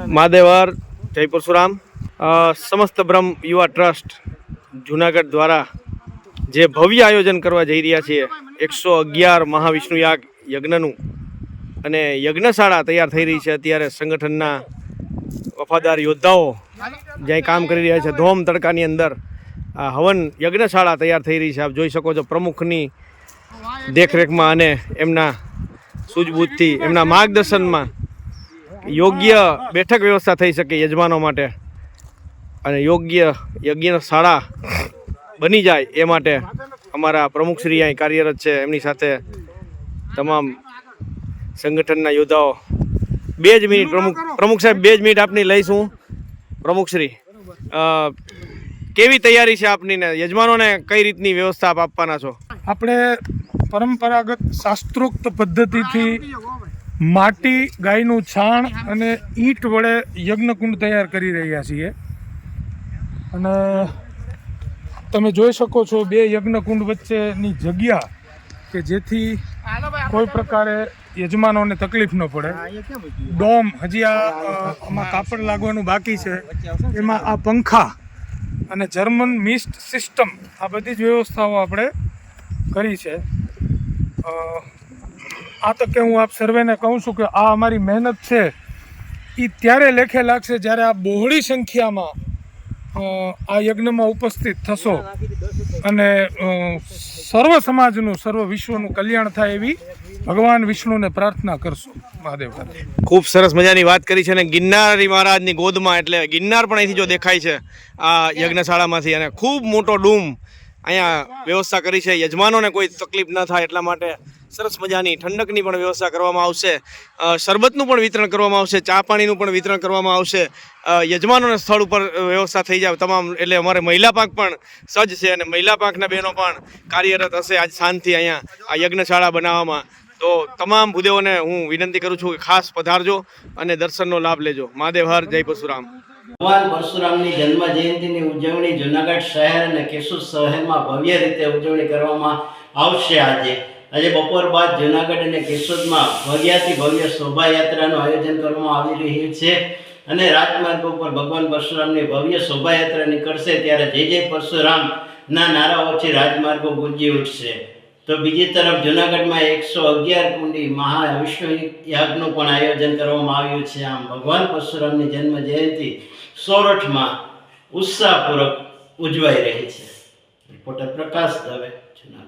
મહાદેવર જય પરશુરામ સમસ્ત બ્રહ્મ યુવા ટ્રસ્ટ જુનાગઢ દ્વારા જે ભવ્ય આયોજન કરવા જઈ રહ્યા છીએ 111 મહાવિષ્ણુ યાગ યજ્ઞનું અને યજ્ઞશાળા તૈયાર થઈ રહી છે। અત્યારે સંગઠનના વફાદાર યોદ્ધાઓ જ્યાં કામ કરી રહ્યા છે ધોમ તડકાની અંદર આ હવન યજ્ઞશાળા તૈયાર થઈ રહી છે। આપ જોઈ શકો છો પ્રમુખની દેખરેખમાં અને એમના સૂઝબૂછથી એમના માર્ગદર્શનમાં યોગ્ય બેઠક વ્યવસ્થા થઈ શકે યજમાનો માટે અને યોગ્ય યજ્ઞશાળા બની જાય એ માટે અમારા પ્રમુખશ્રી અહીં કાર્યરત છે। એમની સાથે તમામ સંગઠનના યોદ્ધાઓ 2 જ મિનિટ પ્રમુખ સાહેબ 2 જ મિનિટ આપની લઈશું। પ્રમુખશ્રી કેવી તૈયારી છે આપની ને યજમાનોને કઈ રીતની વ્યવસ્થા આપ આપવાના છો? આપણે પરંપરાગત શાસ્ત્રોક્ત પદ્ધતિથી માટી ગાયનું છાણ અને ઈંટ વડે યજ્ઞકુંડ તૈયાર કરી રહ્યા છીએ અને તમે જોઈ શકો છો 2 યજ્ઞકુંડ વચ્ચેની જગ્યા કે જેથી કોઈ પ્રકારે યજમાનોને તકલીફ ન પડે। ડોમ હજી આમાં કાપડ લાગવાનું બાકી છે, એમાં આ પંખા અને જર્મન મિસ્ટ સિસ્ટમ આ બધી જ વ્યવસ્થાઓ આપણે કરી છે। આ તકે હું આપ સર્વેને કહું છું કે આ અમારી મહેનત છે એ ત્યારે લેખે લાગશે જ્યારે આ બહોળી સંખ્યામાં આ યજ્ઞમાં ઉપસ્થિત થશો અને સર્વ સમાજનું સર્વ વિશ્વનું કલ્યાણ થાય એવી ભગવાન વિષ્ણુને પ્રાર્થના કરશો। મહાદેવ ખૂબ સરસ મજાની વાત કરી છે અને ગિરનારી મહારાજની ગોદમાં એટલે ગિરનાર પણ અહીંથી જો દેખાય છે આ યજ્ઞશાળામાંથી અને ખૂબ મોટો ડૂમ અહીંયા વ્યવસ્થા કરી છે। યજમાનોને કોઈ તકલીફ ન થાય એટલા માટે સરસ મજાની ઠંડકની પણ વ્યવસ્થા કરવામાં આવશે, શરબતનું પણ વિતરણ કરવામાં આવશે, ચા પાણીનું પણ વિતરણ કરવામાં આવશે। યજમાનોને સ્થળ ઉપર વ્યવસ્થા થઈ જાય તમામ એટલે અમારે મહિલા પાંખ પણ સજ્જ છે અને મહિલા પાંખના બહેનો પણ કાર્યરત હશે આજ સાંજથી અહીંયા આ યજ્ઞશાળા બનાવવામાં। તો તમામ ભૂદેવોને હું વિનંતી કરું છું કે ખાસ પધારજો અને દર્શનનો લાભ લેજો। મહાદેવ હર જય પરશુરામ। ભગવાન પરશુરામની જન્મ જયંતિની ઉજવણી જૂનાગઢ શહેર અને કેશોદ શહેરમાં ભવ્ય રીતે ઉજવણી કરવામાં આવશે। આજે બપોર બાદ જૂનાગઢ અને કેશોદમાં ભવ્યાથી ભવ્ય શોભાયાત્રાનું આયોજન કરવામાં આવી રહ્યું છે અને રાજમાર્ગ ઉપર ભગવાન પરશુરામની ભવ્ય શોભાયાત્રા નીકળશે ત્યારે જય જય પરશુરામના નારાઓથી રાજમાર્ગો ગુંજી ઉઠશે। તો બીજી તરફ જૂનાગઢમાં 111 કુંડી મહાવિષ્ણુ યાગનું પણ આયોજન કરવામાં આવ્યું છે। આમ ભગવાન પરશુરામની જન્મ જયંતિ સોરઠમાં ઉત્સાહપૂર્વક ઉજવાઈ રહી છે। રિપોર્ટર પ્રકાશ દવે, જૂનાગઢ।